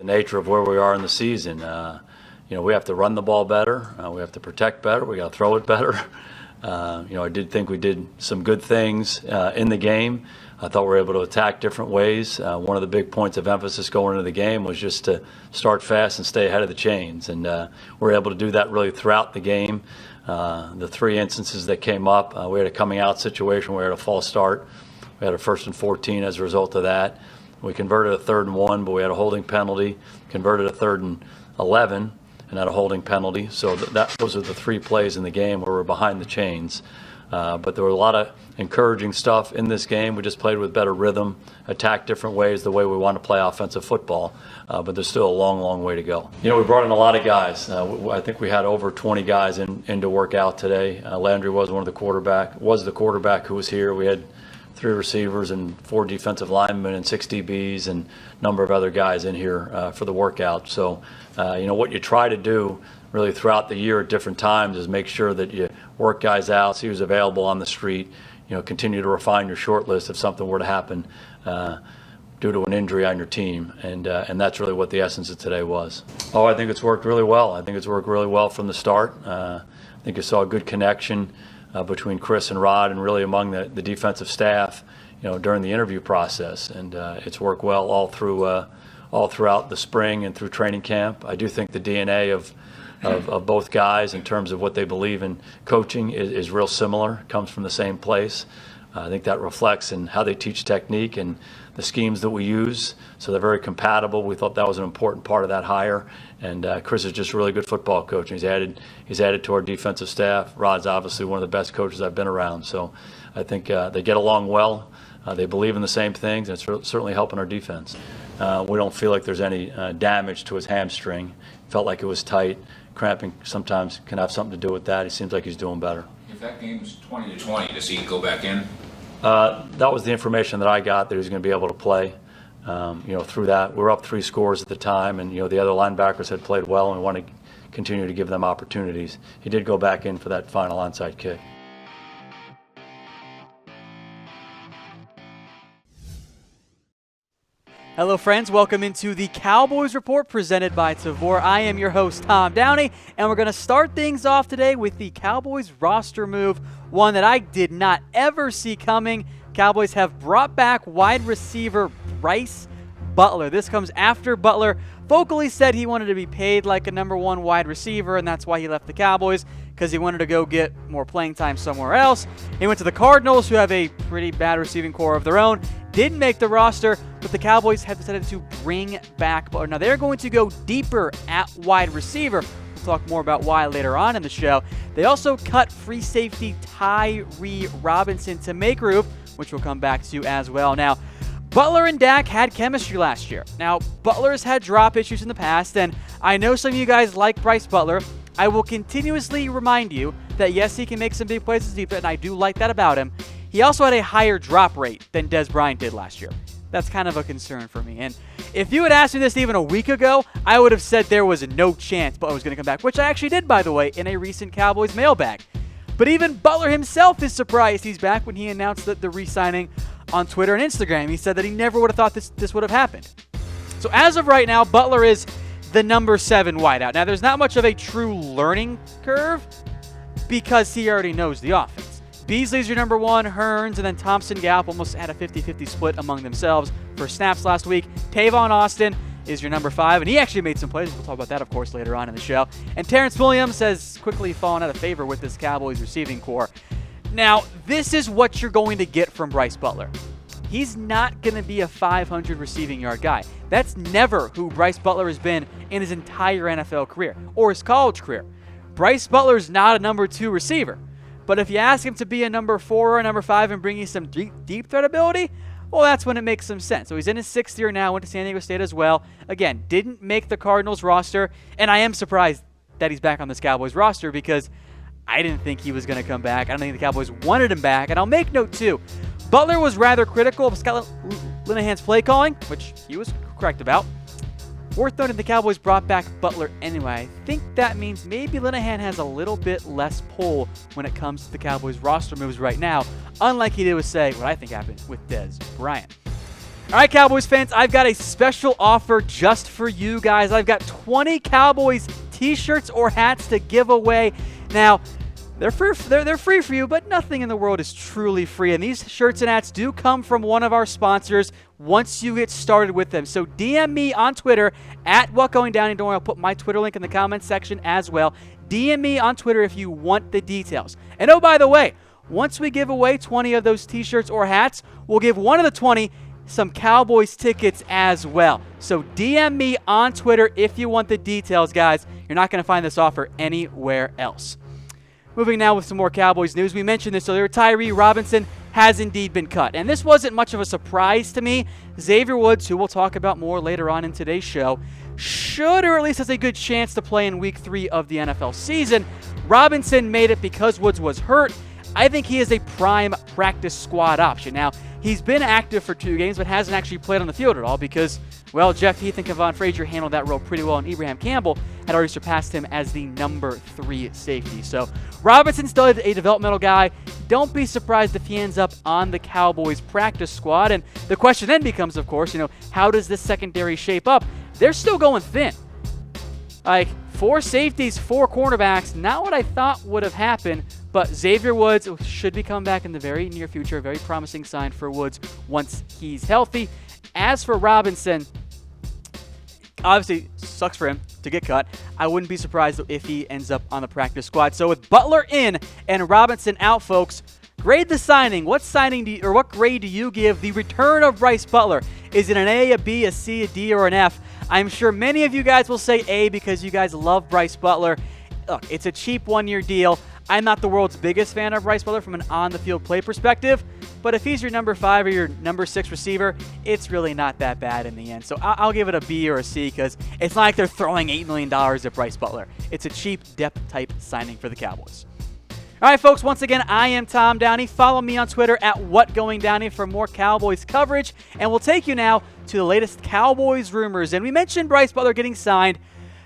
The nature of where we are in the season, we have to run the ball better. We have to protect better. We got to throw it better. I did think we did some good things in the game. I thought we were able to attack different ways. One of the big points of emphasis going into the game was just to start fast and stay ahead of the chains. And we were able to do that really throughout the game. The 3 instances that came up, we had a coming out situation where we had a false start. We had a 1st and 14 as a result of that. We converted a 3rd and 1, but we had a holding penalty. Converted a 3rd and 11 and had a holding penalty. So those are the 3 plays in the game where we're behind the chains. But there were a lot of encouraging stuff in this game. We just played with better rhythm, attacked different ways, the way we want to play offensive football. But there's still a long, long way to go. We brought in a lot of guys. I think we had over 20 guys in to work out today. Landry was the quarterback who was here. We had 3 receivers and 4 defensive linemen and 6 DBs and a number of other guys in here for the workout. So, what you try to do really throughout the year at different times is make sure that you work guys out, see who's available on the street, continue to refine your short list if something were to happen due to an injury on your team. And that's really what the essence of today was. Oh, I think it's worked really well. I think it's worked really well from the start. I think you saw a good connection between KRIS and Rod and really among the defensive staff, during the interview process. And it's worked well all throughout the spring and through training camp. I do think the DNA of both guys in terms of what they believe in coaching is real similar, comes from the same place. I think that reflects in how they teach technique and the schemes that we use. So they're very compatible. We thought that was an important part of that hire. And KRIS is just a really good football coach. He's added to our defensive staff. Rod's obviously one of the best coaches I've been around. So I think they get along well. They believe in the same things, and it's certainly helping our defense. We don't feel like there's any damage to his hamstring. Felt like it was tight. Cramping sometimes can have something to do with that. He seems like he's doing better. If that game's 20-20, does he go back in? That was the information that I got, that he was going to be able to play. Through that, we were up 3 scores at the time, and the other linebackers had played well, and we want to continue to give them opportunities. He did go back in for that final onside kick. Hello friends, welcome into the Cowboys Report presented by Tavor. I am your host, Tom Downey, and we're going to start things off today with the Cowboys roster move, one that I did not ever see coming. Cowboys have brought back wide receiver Brice Butler. This comes after Butler vocally said he wanted to be paid like a number 1 wide receiver, and that's why he left the Cowboys, because he wanted to go get more playing time somewhere else. He went to the Cardinals, who have a pretty bad receiving core of their own. Didn't make the roster, but the Cowboys have decided to bring back Butler. Now, they're going to go deeper at wide receiver. We'll talk more about why later on in the show. They also cut free safety Tyree Robinson to make room, which we'll come back to as well. Now, Butler and Dak had chemistry last year. Now, Butler's had drop issues in the past, and I know some of you guys like Brice Butler. I will continuously remind you that, yes, he can make some big plays as deep, and I do like that about him. He also had a higher drop rate than Dez Bryant did last year. That's kind of a concern for me. And if you had asked me this even a week ago, I would have said there was no chance Butler was going to come back, which I actually did, by the way, in a recent Cowboys mailbag. But even Butler himself is surprised he's back when he announced that the re-signing on Twitter and Instagram. He said that he never would have thought this would have happened. So as of right now, Butler is the number 7 wideout. Now, there's not much of a true learning curve because he already knows the offense. Beasley's your number 1, Hearns, and then Thompson Gallup almost had a 50-50 split among themselves for snaps last week. Tavon Austin is your number 5, and he actually made some plays. We'll talk about that, of course, later on in the show. And Terrance Williams has quickly fallen out of favor with this Cowboys receiving core. Now, this is what you're going to get from Brice Butler. He's not going to be a 500 receiving yard guy. That's never who Brice Butler has been in his entire NFL career or his college career. Brice Butler's not a number 2 receiver. But if you ask him to be a number 4 or a number 5 and bring you some deep threat ability, well, that's when it makes some sense. So he's in his 6th year now, went to San Diego State as well. Again, didn't make the Cardinals roster, and I am surprised that he's back on this Cowboys roster because I didn't think he was going to come back. I don't think the Cowboys wanted him back. And I'll make note, too, Butler was rather critical of Scott Linehan's play calling, which he was correct about. Worth noting, the Cowboys brought back Butler anyway. I think that means maybe Linehan has a little bit less pull when it comes to the Cowboys roster moves right now, unlike he did with, say, what I think happened with Dez Bryant. All right, Cowboys fans, I've got a special offer just for you guys. I've got 20 Cowboys t-shirts or hats to give away. Now, they're free for you, but nothing in the world is truly free. And these shirts and hats do come from one of our sponsors once you get started with them. So DM me on Twitter at WhatGoingDown. Don't worry, I'll put my Twitter link in the comments section as well. DM me on Twitter if you want the details. And oh, by the way, once we give away 20 of those t-shirts or hats, we'll give one of the 20 some Cowboys tickets as well. So DM me on Twitter if you want the details, guys. You're not going to find this offer anywhere else. Moving now with some more Cowboys news. We mentioned this earlier. Tyree Robinson has indeed been cut. And this wasn't much of a surprise to me. Xavier Woods, who we'll talk about more later on in today's show, should or at least has a good chance to play in Week 3 of the NFL season. Robinson made it because Woods was hurt. I think he is a prime practice squad option. Now, he's been active for 2 games, but hasn't actually played on the field at all because, well, Jeff Heath and Kevon Frazier handled that role pretty well, and Ibrahim Campbell had already surpassed him as the number 3 safety. So Robinson's still a developmental guy. Don't be surprised if he ends up on the Cowboys practice squad. And the question then becomes, of course, how does this secondary shape up? They're still going thin. Like, 4 safeties, 4 cornerbacks, not what I thought would have happened, but Xavier Woods should be coming back in the very near future. A very promising sign for Woods once he's healthy. As for Robinson, obviously sucks for him to get cut. I wouldn't be surprised if he ends up on the practice squad. So with Butler in and Robinson out, folks, grade the signing. What grade do you give the return of Brice Butler? Is it an A, a B, a C, a D, or an F? I'm sure many of you guys will say A because you guys love Brice Butler. Look, it's a cheap 1-year deal. I'm not the world's biggest fan of Brice Butler from an on-the-field play perspective, but if he's your number 5 or your number 6 receiver, it's really not that bad in the end. So I'll give it a B or a C because it's not like they're throwing $8 million at Brice Butler. It's a cheap depth-type signing for the Cowboys. All right, folks, once again, I am Tom Downey. Follow me on Twitter at WhatGoingDowney for more Cowboys coverage, and we'll take you now to the latest Cowboys rumors. And we mentioned Brice Butler getting signed.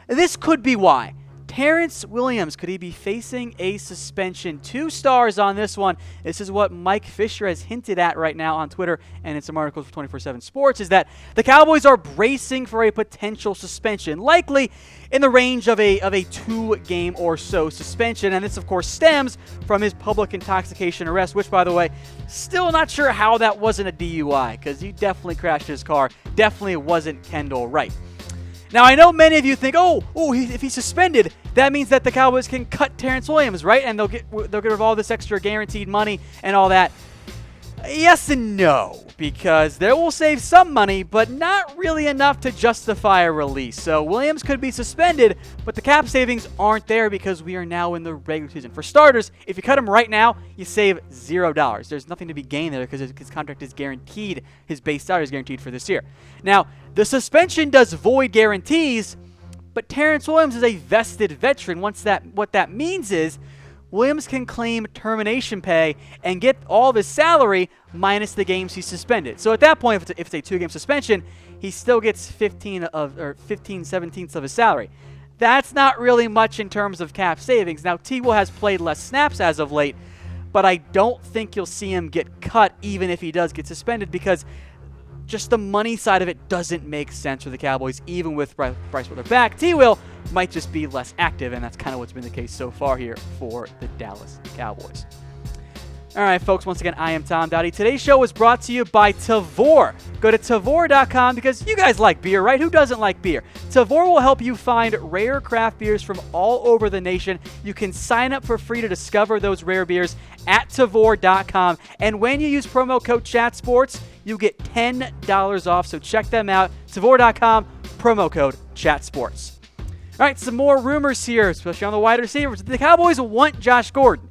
This could be why. Terrance Williams, could he be facing a suspension? 2 stars on this one. This is what Mike Fisher has hinted at right now on Twitter and in some articles for 24/7 Sports, is that the Cowboys are bracing for a potential suspension, likely in the range of a 2-game or so suspension. And this, of course, stems from his public intoxication arrest, which, by the way, still not sure how that wasn't a DUI, because he definitely crashed his car. Definitely wasn't Kendall Wright. Now, I know many of you think, if he's suspended, that means that the Cowboys can cut Terrance Williams, right? And they'll get rid of all this extra guaranteed money and all that. Yes and no, because they will save some money, but not really enough to justify a release. So Williams could be suspended, but the cap savings aren't there because we are now in the regular season. For starters, if you cut him right now, you save $0. There's nothing to be gained there because his contract is guaranteed. His base salary is guaranteed for this year. Now, the suspension does void guarantees, but Terrance Williams is a vested veteran. What that means is Williams can claim termination pay and get all of his salary minus the games he's suspended. So at that point, if it's a 2-game suspension, he still gets 15/17 of his salary. That's not really much in terms of cap savings. Now, T-Will has played less snaps as of late, but I don't think you'll see him get cut even if he does get suspended because just the money side of it doesn't make sense for the Cowboys, even with Brice Butler back. T-Will might just be less active, and that's kind of what's been the case so far here for the Dallas Cowboys. All right, folks, once again, I am Tom Downey. Today's show was brought to you by Tavour. Go to Tavour.com because you guys like beer, right? Who doesn't like beer? Tavour will help you find rare craft beers from all over the nation. You can sign up for free to discover those rare beers at Tavour.com. And when you use promo code ChatSports, you get $10 off. So check them out. Tavour.com, promo code ChatSports. All right, some more rumors here, especially on the wide receivers. The Cowboys want Josh Gordon.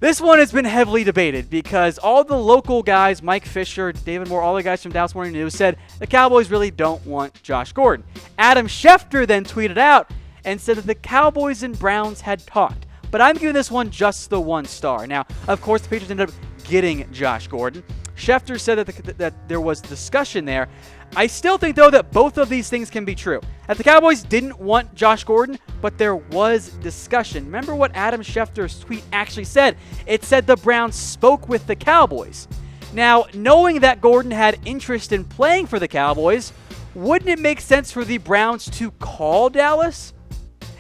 This one has been heavily debated because all the local guys, Mike Fisher, David Moore, all the guys from Dallas Morning News said the Cowboys really don't want Josh Gordon. Adam Schefter then tweeted out and said that the Cowboys and Browns had talked. But I'm giving this one just the 1 star. Now, of course, the Patriots ended up getting Josh Gordon. Schefter said that there was discussion there. I still think, though, that both of these things can be true. That the Cowboys didn't want Josh Gordon, but there was discussion. Remember what Adam Schefter's tweet actually said? It said the Browns spoke with the Cowboys. Now, knowing that Gordon had interest in playing for the Cowboys, wouldn't it make sense for the Browns to call Dallas?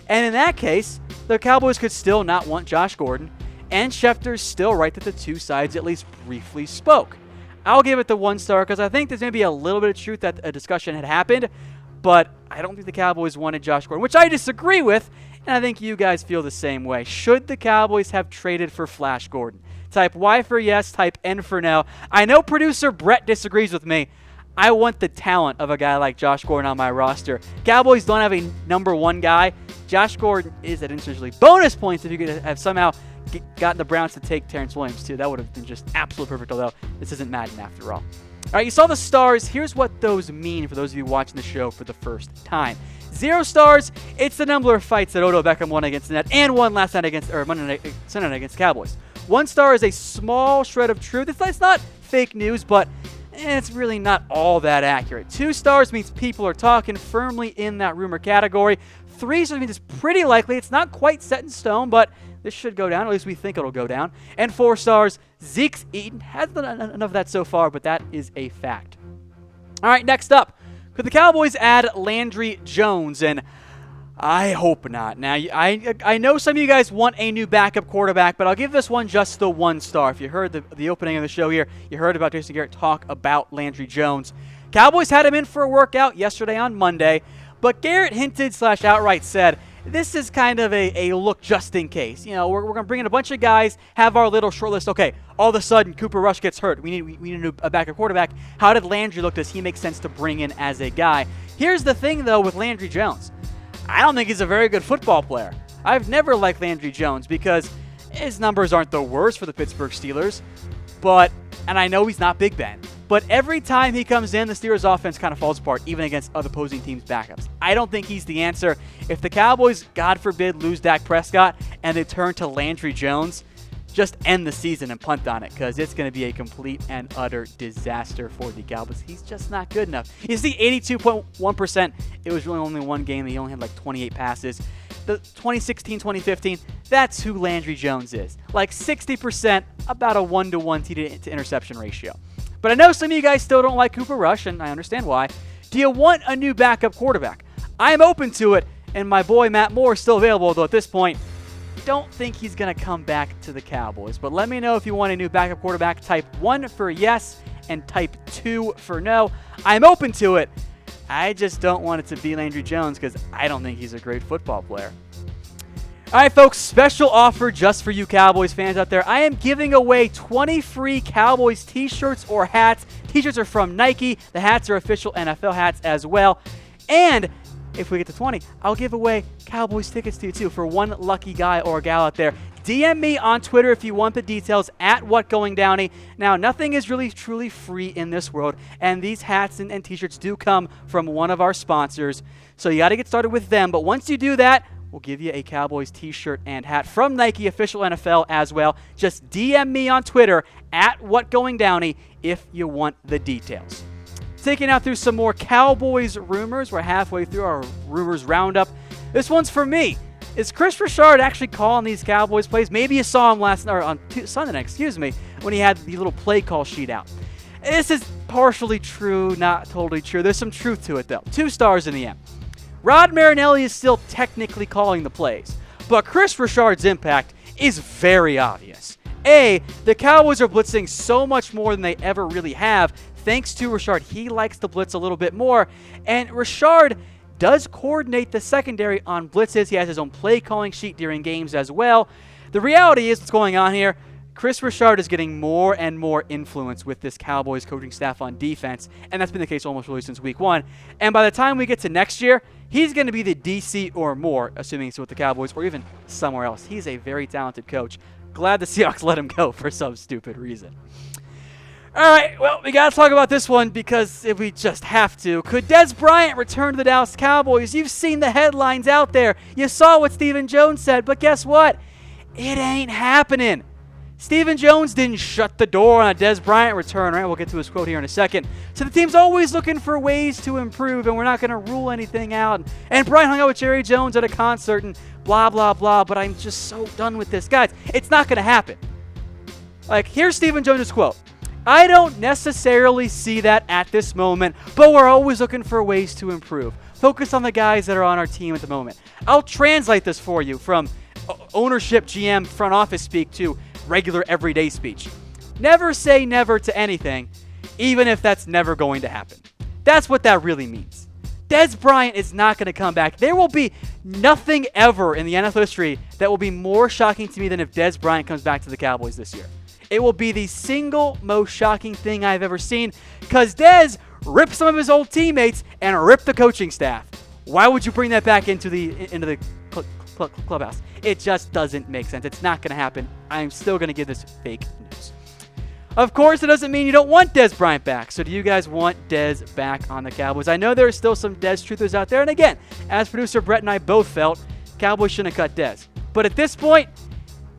And in that case, the Cowboys could still not want Josh Gordon, and Schefter's still right that the two sides at least briefly spoke. I'll give it the 1 star because I think there's maybe a little bit of truth that a discussion had happened, but I don't think the Cowboys wanted Josh Gordon, which I disagree with, and I think you guys feel the same way. Should the Cowboys have traded for Flash Gordon? Type Y for yes, type N for no. I know producer Brett disagrees with me. I want the talent of a guy like Josh Gordon on my roster. Cowboys don't have a number 1 guy. Josh Gordon is at essentially bonus points if you could have somehow gotten the Browns to take Terrance Williams too. That would have been just absolutely perfect, although this isn't Madden after all. All right, you saw the stars. Here's what those mean for those of you watching the show for the first time. 0 stars, it's the number of fights that Odell Beckham won against the net and won last night against, or Sunday night against the Cowboys. 1 star is a small shred of truth. It's not fake news, but it's really not all that accurate. 2 stars means people are talking firmly in that rumor category. 3 stars means it's pretty likely. It's not quite set in stone, but this should go down. At least we think it'll go down. And 4 stars, Zeke's eaten. Hasn't done enough of that so far, but that is a fact. All right, next up. Could the Cowboys add Landry Jones? And I hope not. Now, I know some of you guys want a new backup quarterback, but I'll give this one just the 1 star. If you heard the opening of the show here, you heard about Jason Garrett talk about Landry Jones. Cowboys had him in for a workout yesterday on Monday, but Garrett hinted / outright said, this is kind of a look just in case. You know, we're going to bring in a bunch of guys, have our little short list. Okay, all of a sudden, Cooper Rush gets hurt. We need a backup quarterback. How did Landry look? Does he make sense to bring in as a guy? Here's the thing, though, with Landry Jones. I don't think he's a very good football player. I've never liked Landry Jones because his numbers aren't the worst for the Pittsburgh Steelers. And I know he's not Big Ben. But every time he comes in, the Steelers' offense kind of falls apart, even against other opposing teams' backups. I don't think he's the answer. If the Cowboys, God forbid, lose Dak Prescott and they turn to Landry Jones, just end the season and punt on it because it's going to be a complete and utter disaster for the Cowboys. He's just not good enough. You see, 82.1%, it was really only 1 game. He only had like 28 passes. The 2016-2015, that's who Landry Jones is. Like 60%, about a 1-to-1 to interception ratio. But I know some of you guys still don't like Cooper Rush, and I understand why. Do you want a new backup quarterback? I am open to it, and my boy Matt Moore is still available, though at this point, don't think he's going to come back to the Cowboys. But let me know if you want a new backup quarterback. Type 1 for yes and type 2 for no. I'm open to it. I just don't want it to be Landry Jones because I don't think he's a great football player. All right, folks, special offer just for you Cowboys fans out there. I am giving away 20 free Cowboys t-shirts or hats. T-shirts are from Nike. The hats are official NFL hats as well. And if we get to 20, I'll give away Cowboys tickets to you too for one lucky guy or gal out there. DM me on Twitter if you want the details at WhatGoingDowney. Now, nothing is really truly free in this world, and these hats and t-shirts do come from one of our sponsors. So you got to get started with them. But once you do that, we'll give you a Cowboys t-shirt and hat from Nike, official NFL as well. Just DM me on Twitter at WhatGoingDowney if you want the details. Taking out through some more Cowboys rumors. We're halfway through our rumors roundup. This one's for me. Is KRIS Richard actually calling these Cowboys plays? Maybe you saw him on Sunday night, when he had the little play call sheet out. This is partially true, not totally true. There's some truth to it, though. 2 stars in the end. Rod Marinelli is still technically calling the plays, but KRIS Richard's impact is very obvious. A, the Cowboys are blitzing so much more than they ever really have. Thanks to Richard, he likes to blitz a little bit more, and Richard does coordinate the secondary on blitzes. He has his own play calling sheet during games as well. The reality is what's going on here. KRIS Richard is getting more and more influence with this Cowboys coaching staff on defense, and that's been the case almost really since week 1. And by the time we get to next year, he's going to be the DC or more, assuming he's with the Cowboys or even somewhere else. He's a very talented coach. Glad the Seahawks let him go for some stupid reason. All right, well, we got to talk about this one because we just have to. Could Dez Bryant return to the Dallas Cowboys? You've seen the headlines out there. You saw what Stephen Jones said, but guess what? It ain't happening. Stephen Jones didn't shut the door on a Dez Bryant return, right? We'll get to his quote here in a second. So the team's always looking for ways to improve, and we're not going to rule anything out. And Bryant hung out with Jerry Jones at a concert and blah, blah, blah, but I'm just so done with this. Guys, it's not going to happen. Like, here's Stephen Jones' quote. I don't necessarily see that at this moment, but we're always looking for ways to improve. Focus on the guys that are on our team at the moment. I'll translate this for you from ownership, GM, front office speak to regular everyday speech. Never say never to anything, even if that's never going to happen. That's what that really means. Dez Bryant is not going to come back. There will be nothing ever in the NFL history that will be more shocking to me than if Dez Bryant comes back to the Cowboys this year. It will be the single most shocking thing I've ever seen because Dez ripped some of his old teammates and ripped the coaching staff. Why would you bring that back into the clubhouse? It just doesn't make sense. It's not going to happen. I'm still going to give this fake news. Of course, it doesn't mean you don't want Dez Bryant back. So do you guys want Dez back on the Cowboys? I know there are still some Dez truthers out there. And again, as producer Brett and I both felt, Cowboys shouldn't have cut Dez. But at this point,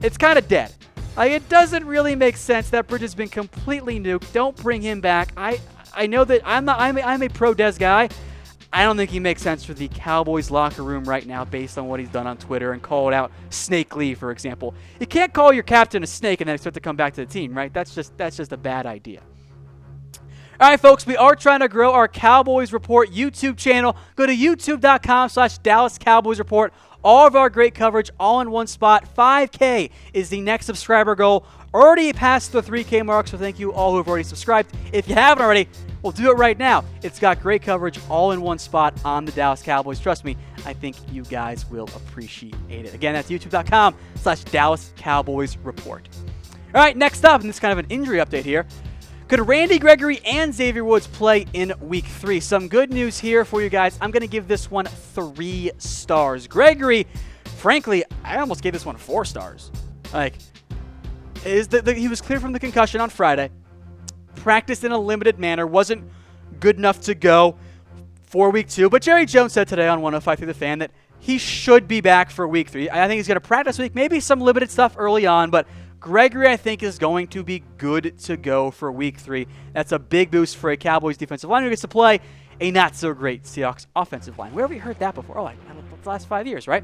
it's kind of dead. It doesn't really make sense. That bridge has been completely nuked. Don't bring him back. I know that I'm a pro Dez guy. I don't think he makes sense for the Cowboys locker room right now based on what he's done on Twitter and called out Snake Lee, for example. You can't call your captain a snake and then expect to come back to the team, right? That's just a bad idea. All right, folks, we are trying to grow our Cowboys Report YouTube channel. Go to youtube.com/Dallas Cowboys Report. All of our great coverage all in one spot. 5K is the next subscriber goal. Already past the 3K mark, so thank you all who have already subscribed. If you haven't already, we'll do it right now. It's got great coverage all in one spot on the Dallas Cowboys. Trust me, I think you guys will appreciate it. Again, that's youtube.com/Dallas Cowboys Report. All right, next up, and this is kind of an injury update here. Could Randy Gregory and Xavier Woods play in Week 3? Some good news here for you guys. I'm going to give this one 3 stars. Gregory, frankly, I almost gave this one 4 stars. He was cleared from the concussion on Friday. Practiced in a limited manner. Wasn't good enough to go for Week 2. But Jerry Jones said today on 105 through the Fan that he should be back for Week 3. I think he's going to practice week, maybe some limited stuff early on, but Gregory, I think, is going to be good to go for Week 3. That's a big boost for a Cowboys defensive line who gets to play a not-so-great Seahawks offensive line. Where have we heard that before? The last 5 years, right?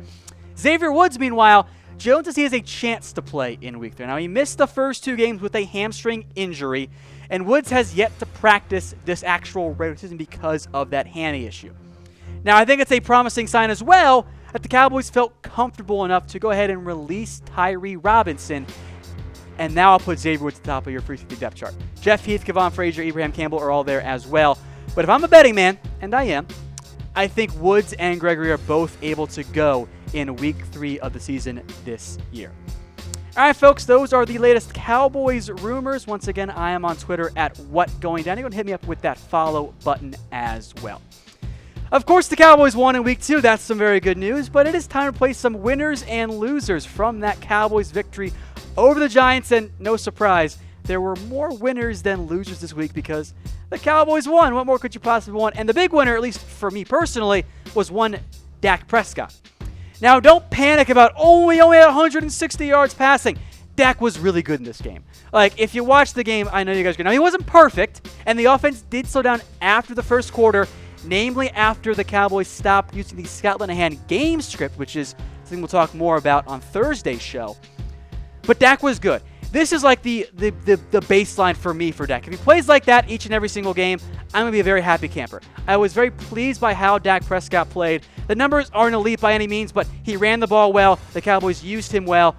Xavier Woods, meanwhile, Jones says he has a chance to play in Week 3. Now, he missed the first 2 games with a hamstring injury, and Woods has yet to practice this actual regular season because of that hammy issue. Now, I think it's a promising sign as well that the Cowboys felt comfortable enough to go ahead and release Tyree Robinson. And now I'll put Xavier Woods at the top of your free safety depth chart. Jeff Heath, Kevon Frazier, Abraham Campbell are all there as well. But if I'm a betting man, and I am, I think Woods and Gregory are both able to go in Week 3 of the season this year. All right, folks, those are the latest Cowboys rumors. Once again, I am on Twitter at WhatGoingDown. You're going to hit me up with that follow button as well. Of course, the Cowboys won in Week 2. That's some very good news, but it is time to play some winners and losers from that Cowboys victory over the Giants, and no surprise, there were more winners than losers this week because the Cowboys won. What more could you possibly want? And the big winner, at least for me personally, was one Dak Prescott. Now, don't panic about, we only had 160 yards passing. Dak was really good in this game. If you watch the game, I know you guys are going to know, he wasn't perfect, and the offense did slow down after the first quarter, namely after the Cowboys stopped using the Scott Linehan game script, which is something we'll talk more about on Thursday's show. But Dak was good. This is like the baseline for me for Dak. If he plays like that each and every single game, I'm going to be a very happy camper. I was very pleased by how Dak Prescott played. The numbers aren't elite by any means, but he ran the ball well. The Cowboys used him well.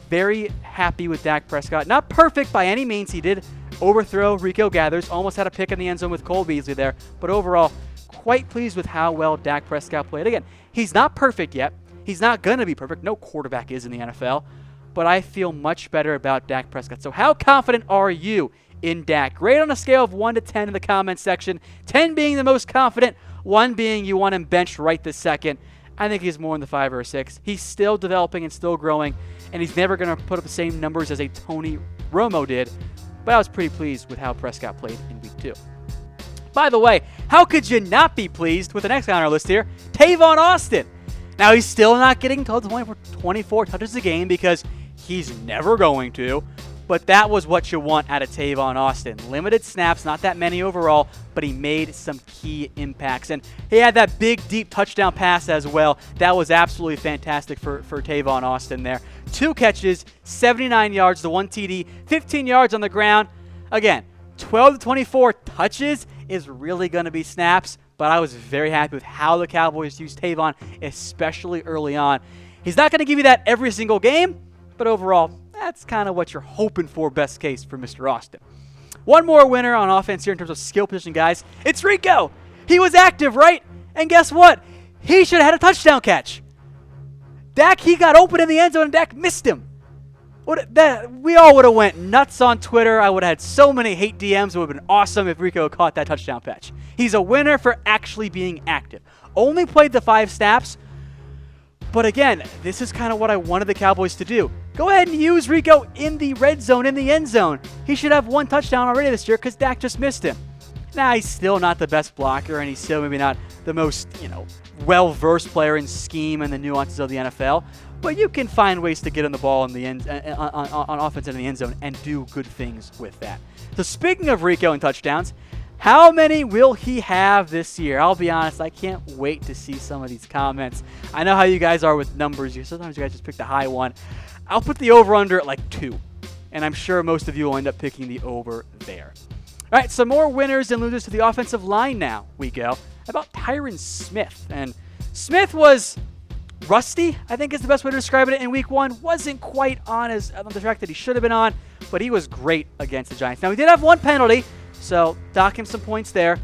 Very happy with Dak Prescott. Not perfect by any means. He did overthrow Rico Gathers. Almost had a pick in the end zone with Cole Beasley there. But overall, quite pleased with how well Dak Prescott played. Again, he's not perfect yet. He's not going to be perfect. No quarterback is in the NFL. But I feel much better about Dak Prescott. So how confident are you in Dak? Rate on a scale of 1 to 10 in the comments section. 10 being the most confident, 1 being you want him benched right this second. I think he's more in the 5 or a 6. He's still developing and still growing, and he's never going to put up the same numbers as a Tony Romo did. But I was pretty pleased with how Prescott played in Week 2. By the way, how could you not be pleased with the next guy on our list here, Tavon Austin? Now, he's still not getting close to 24 touches a game because he's never going to, but that was what you want out of Tavon Austin. Limited snaps, not that many overall, but he made some key impacts. And he had that big, deep touchdown pass as well. That was absolutely fantastic for Tavon Austin there. 2 catches, 79 yards, the 1 TD, 15 yards on the ground. Again, 12 to 24 touches is really going to be snaps, but I was very happy with how the Cowboys used Tavon, especially early on. He's not going to give you that every single game, but overall, that's kind of what you're hoping for, best case, for Mr. Austin. One more winner on offense here in terms of skill position, guys. It's Rico. He was active, right? And guess what? He should have had a touchdown catch. Dak, he got open in the end zone, and Dak missed him. We all would have went nuts on Twitter. I would have had so many hate DMs. It would have been awesome if Rico had caught that touchdown catch. He's a winner for actually being active. Only played the 5 snaps. But again, this is kind of what I wanted the Cowboys to do. Go ahead and use Rico in the red zone, in the end zone. He should have 1 touchdown already this year because Dak just missed him. Now, he's still not the best blocker, and he's still maybe not the most, well-versed player in scheme and the nuances of the NFL. But you can find ways to get him the ball in the end, on offense in the end zone and do good things with that. So speaking of Rico and touchdowns, how many will he have this year? I'll be honest, I can't wait to see some of these comments. I know how you guys are with numbers. Sometimes you guys just pick the high one. I'll put the over-under at like 2, and I'm sure most of you will end up picking the over there. All right, some more winners and losers to the offensive line now we go. How about Tyron Smith? And Smith was rusty, I think is the best way to describe it in week 1. Wasn't quite on the track that he should have been on, but he was great against the Giants. Now, he did have 1 penalty, so dock him some points there,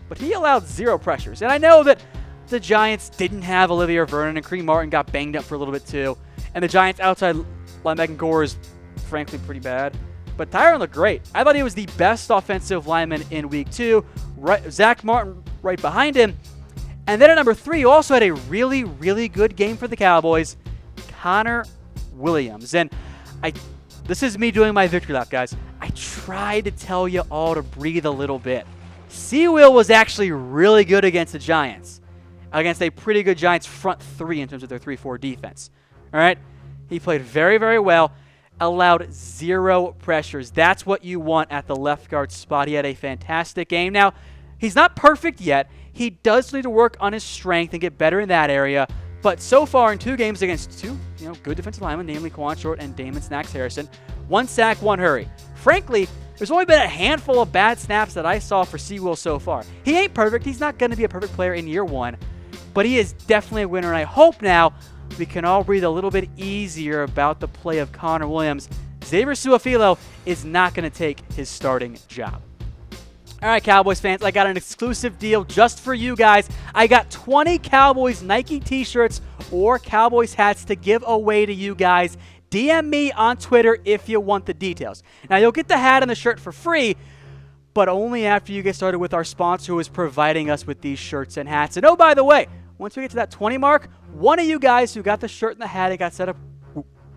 but he allowed 0 pressures. And I know that the Giants didn't have Olivier Vernon, and Kareem Martin got banged up for a little bit too. And the Giants' outside linebacker core is frankly pretty bad. But Tyron looked great. I thought he was the best offensive lineman in week 2. Zach Martin right behind him. And then at number 3, who also had a really, really good game for the Cowboys, Connor Williams. And this is me doing my victory lap, guys. I tried to tell you all to breathe a little bit. Will was actually really good against the Giants, against a pretty good Giants front 3 in terms of their 3-4 defense. All right? He played very, very well. Allowed 0 pressures. That's what you want at the left guard spot. He had a fantastic game. Now, he's not perfect yet. He does need to work on his strength and get better in that area. But so far in 2 games against 2 good defensive linemen, namely Quan Short and Damon Snacks Harrison, 1 sack, 1 hurry. Frankly, there's only been a handful of bad snaps that I saw for Will so far. He ain't perfect. He's not going to be a perfect player in year 1. But he is definitely a winner, and I hope now we can all breathe a little bit easier about the play of Connor Williams. Xavier Su'a-Filo is not going to take his starting job. All right, Cowboys fans, I got an exclusive deal just for you guys. I got 20 Cowboys Nike t-shirts or Cowboys hats to give away to you guys. DM me on Twitter if you want the details. Now, you'll get the hat and the shirt for free, but only after you get started with our sponsor who is providing us with these shirts and hats. And oh, by the way, once we get to that 20 mark, one of you guys who got the shirt and the hat and got set up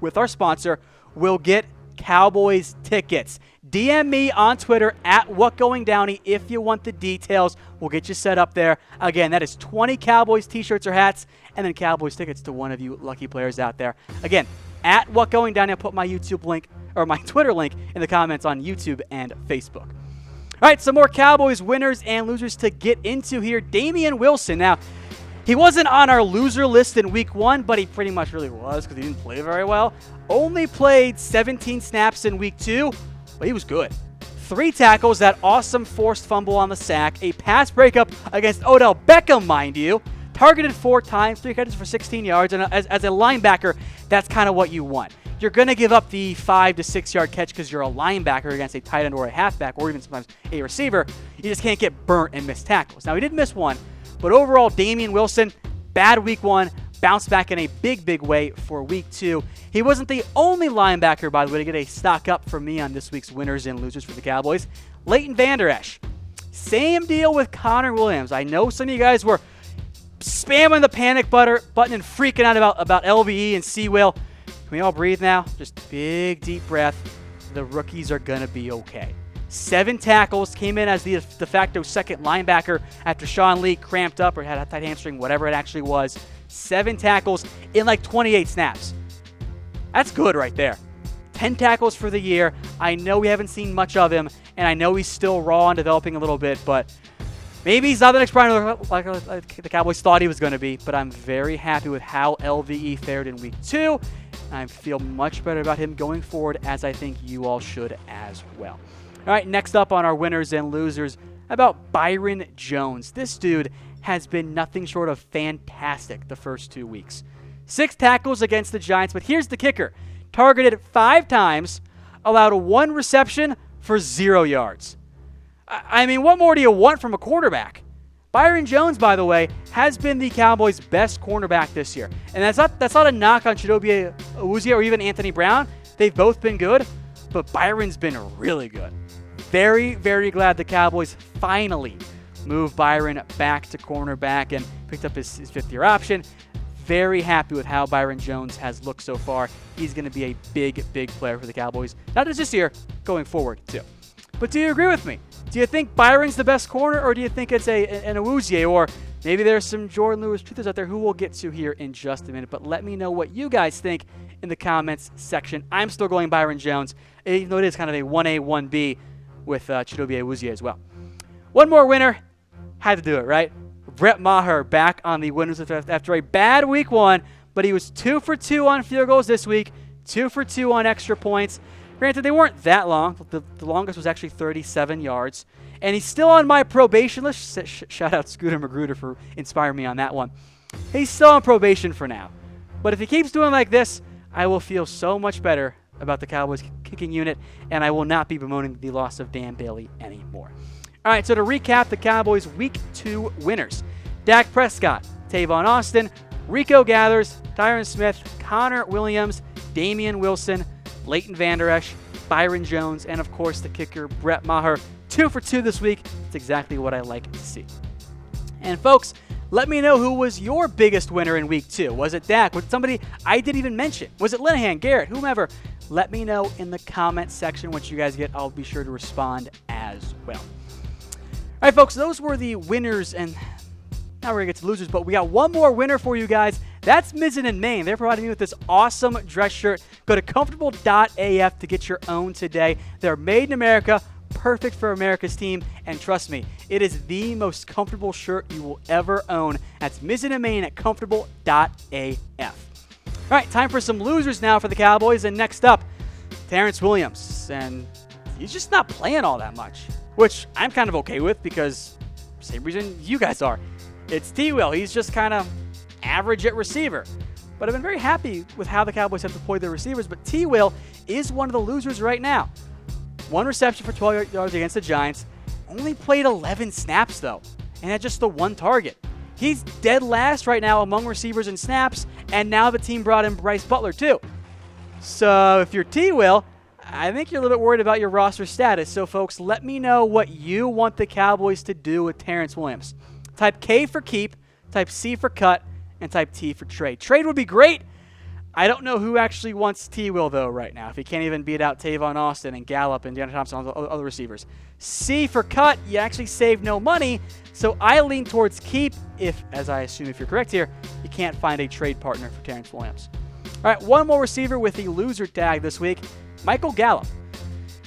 with our sponsor will get Cowboys tickets. DM me on Twitter at WhatGoingDowney if you want the details. We'll get you set up there. Again, that is 20 Cowboys t-shirts or hats and then Cowboys tickets to one of you lucky players out there. Again, at WhatGoingDowney, I'll put my YouTube link or my Twitter link in the comments on YouTube and Facebook. All right, some more Cowboys winners and losers to get into here. Damian Wilson. Now, he wasn't on our loser list in week 1, but he pretty much really was because he didn't play very well. Only played 17 snaps in week 2, but he was good. 3 tackles, that awesome forced fumble on the sack, a pass breakup against Odell Beckham, mind you. Targeted 4 times, 3 catches for 16 yards, and as a linebacker, that's kind of what you want. You're going to give up the 5 to 6 yard catch because you're a linebacker against a tight end or a halfback or even sometimes a receiver. You just can't get burnt and miss tackles. Now, he did miss 1. But overall, Damian Wilson, bad week 1, bounced back in a big, big way for week 2. He wasn't the only linebacker, by the way, to get a stock up from me on this week's winners and losers for the Cowboys. Leighton Vander Esch. Same deal with Connor Williams. I know some of you guys were spamming the panic button and freaking out about LVE and Will. Can we all breathe now? Just big, deep breath. The rookies are going to be okay. 7 tackles, came in as the de facto second linebacker after Sean Lee cramped up or had a tight hamstring, whatever it actually was. 7 tackles in like 28 snaps. That's good right there. 10 tackles for the year. I know we haven't seen much of him, and I know he's still raw and developing a little bit, but maybe he's not the next Brian like the Cowboys thought he was going to be, but I'm very happy with how LVE fared in week 2. I feel much better about him going forward, as I think you all should as well. All right, next up on our winners and losers, about Byron Jones. This dude has been nothing short of fantastic the first 2 weeks. 6 tackles against the Giants, but here's the kicker. Targeted 5 times, allowed 1 reception for 0 yards. I mean, what more do you want from a quarterback? Byron Jones, by the way, has been the Cowboys' best cornerback this year. And that's not a knock on Chidobe Awuzie or even Anthony Brown. They've both been good, but Byron's been really good. Very, very glad the Cowboys finally moved Byron back to cornerback and picked up his 5th-year option. Very happy with how Byron Jones has looked so far. He's going to be a big, big player for the Cowboys, not just this year, going forward too. But do you agree with me? Do you think Byron's the best corner, or do you think it's an Awuzie, or maybe there's some Jordan Lewis truthers out there who we'll get to here in just a minute? But let me know what you guys think in the comments section. I'm still going Byron Jones, even though it is kind of a 1A, 1B with Chidobe Awuzie as well. One more winner. Had to do it, right? Brett Maher back on the winners list after a bad week 1, but he was 2 for 2 on field goals this week, 2 for 2 on extra points. Granted, they weren't that long. The longest was actually 37 yards. And he's still on my probation list. Shout out Scooter Magruder for inspiring me on that one. He's still on probation for now. But if he keeps doing like this, I will feel so much better about the Cowboys kicking unit, and I will not be bemoaning the loss of Dan Bailey anymore. All right, so to recap the Cowboys' Week 2 winners. Dak Prescott, Tavon Austin, Rico Gathers, Tyron Smith, Connor Williams, Damian Wilson, Leighton Vander Esch, Byron Jones, and of course the kicker, Brett Maher. 2 for 2 this week. It's exactly what I like to see. And folks, let me know who was your biggest winner in Week 2. Was it Dak? Was it somebody I didn't even mention? Was it Linehan, Garrett, whomever? Let me know in the comment section what you guys get. I'll be sure to respond as well. All right, folks, those were the winners, and now we're going to get to losers, but we got one more winner for you guys. That's Mizzen in Maine. They're providing me with this awesome dress shirt. Go to comfortable.af to get your own today. They're made in America, perfect for America's team, and trust me, it is the most comfortable shirt you will ever own. That's Mizzen in Maine at comfortable.af. All right, time for some losers now for the Cowboys, and next up, Terrance Williams, and he's just not playing all that much, which I'm kind of okay with because same reason you guys are. It's T-Will. He's just kind of average at receiver. But I've been very happy with how the Cowboys have deployed their receivers, but T-Will is one of the losers right now. 1 reception for 12 yards against the Giants. Only played 11 snaps, though, and had just the 1 target. He's dead last right now among receivers and snaps, and now the team brought in Brice Butler, too. So if you're T-Will, I think you're a little bit worried about your roster status. So, folks, let me know what you want the Cowboys to do with Terrance Williams. Type K for keep, type C for cut, and type T for trade. Trade would be great. I don't know who actually wants T-Will, though, right now, if he can't even beat out Tavon Austin and Gallup and DeAndre Thompson and all the other receivers. C for cut, you actually save no money, so I lean towards keep if, as I assume if you're correct here, you can't find a trade partner for Terrance Williams. All right, one more receiver with the loser tag this week, Michael Gallup.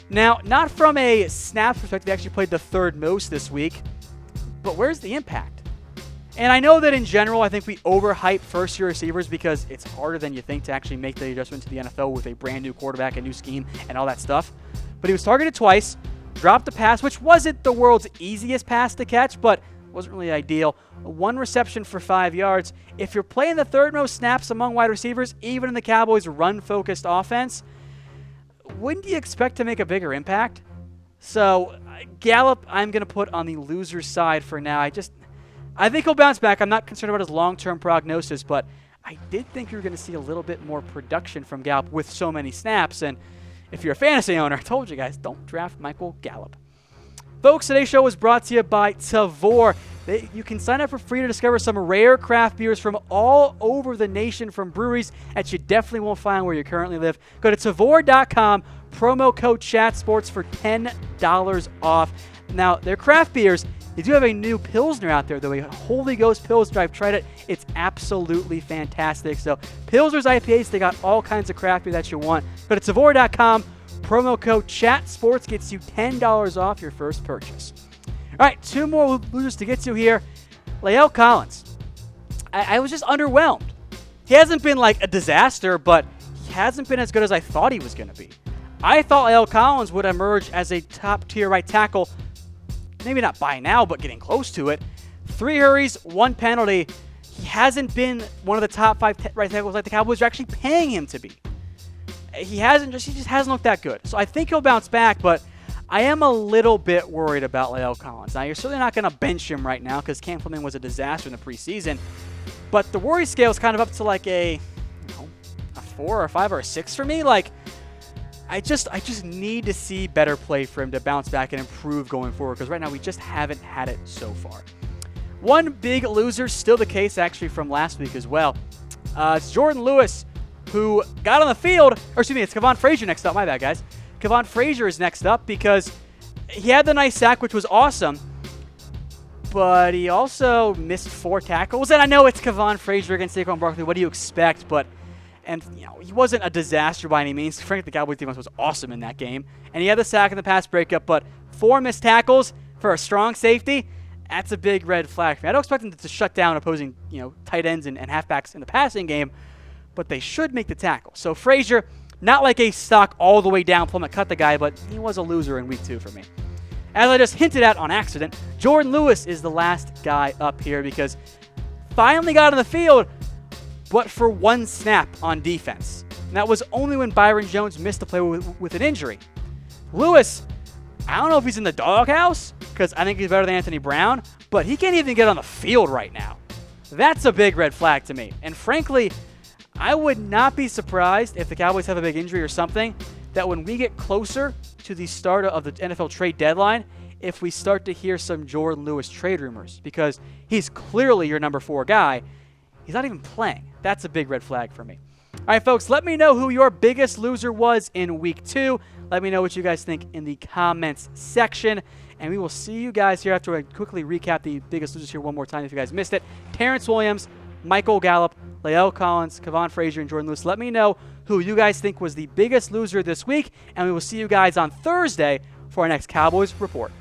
Now, not from a snap perspective, he actually played the 3rd most this week, but where's the impact? And I know that in general, I think we overhype first-year receivers because it's harder than you think to actually make the adjustment to the NFL with a brand-new quarterback, a new scheme, and all that stuff. But he was targeted twice, dropped a pass, which wasn't the world's easiest pass to catch, but wasn't really ideal. 1 reception for 5 yards. If you're playing the 3rd most snaps among wide receivers, even in the Cowboys' run-focused offense, wouldn't you expect to make a bigger impact? So Gallup, I'm going to put on the loser side for now. I think he'll bounce back. I'm not concerned about his long-term prognosis, but I did think you were going to see a little bit more production from Gallup with so many snaps. And if you're a fantasy owner, I told you guys, don't draft Michael Gallup. Folks, today's show was brought to you by Tavor. You can sign up for free to discover some rare craft beers from all over the nation from breweries that you definitely won't find where you currently live. Go to Tavor.com, promo code CHATSPORTS for $10 off. Now, their craft beers, they do have a new Pilsner out there, though, a Holy Ghost Pilsner. I've tried it. It's absolutely fantastic. So, Pilsner's IPAs, they got all kinds of craft beer that you want. Go to Tavor.com, promo code CHATSPORTS gets you $10 off your first purchase. All right, 2 more losers to get to here. Lael Collins. I was just underwhelmed. He hasn't been like a disaster, but he hasn't been as good as I thought he was going to be. I thought La'el Collins would emerge as a top-tier right tackle, maybe not by now, but getting close to it. 3 hurries, 1 penalty. He hasn't been one of the top 5 right tackles like the Cowboys are actually paying him to be. He just hasn't looked that good. So I think he'll bounce back, but I am a little bit worried about La'el Collins. Now, you're certainly not going to bench him right now because Cam Fleming was a disaster in the preseason. But the worry scale is kind of up to like a 4 or a 5 or a 6 for me. Like, I just need to see better play for him to bounce back and improve going forward because right now we just haven't had it so far. One big loser, still the case actually from last week as well. It's Jordan Lewis, who got on the field, or excuse me, it's Kavon Frazier next up. My bad, guys. Kavon Frazier is next up because he had the nice sack, which was awesome, but he also missed 4 tackles. And I know it's Kavon Frazier against Saquon Barkley. What do you expect? He wasn't a disaster by any means. Frankly, the Cowboys defense was awesome in that game. And he had the sack in the pass breakup, but 4 missed tackles for a strong safety, that's a big red flag for me. I don't expect them to shut down opposing tight ends and halfbacks in the passing game, but they should make the tackle. So Frazier, not like a stock all the way down plummet cut the guy, but he was a loser in week 2 for me. As I just hinted at on accident, Jordan Lewis is the last guy up here because finally got on the field, but for 1 snap on defense. And that was only when Byron Jones missed the play with an injury. Lewis, I don't know if he's in the doghouse because I think he's better than Anthony Brown, but he can't even get on the field right now. That's a big red flag to me. And frankly, I would not be surprised if the Cowboys have a big injury or something, that when we get closer to the start of the NFL trade deadline, if we start to hear some Jordan Lewis trade rumors, because he's clearly your number 4 guy. He's not even playing. That's a big red flag for me. All right, folks, let me know who your biggest loser was in week 2. Let me know what you guys think in the comments section. And we will see you guys here after I quickly recap the biggest losers here one more time if you guys missed it. Terrance Williams, Michael Gallup, La'el Collins, Kavon Frazier, and Jordan Lewis. Let me know who you guys think was the biggest loser this week. And we will see you guys on Thursday for our next Cowboys Report.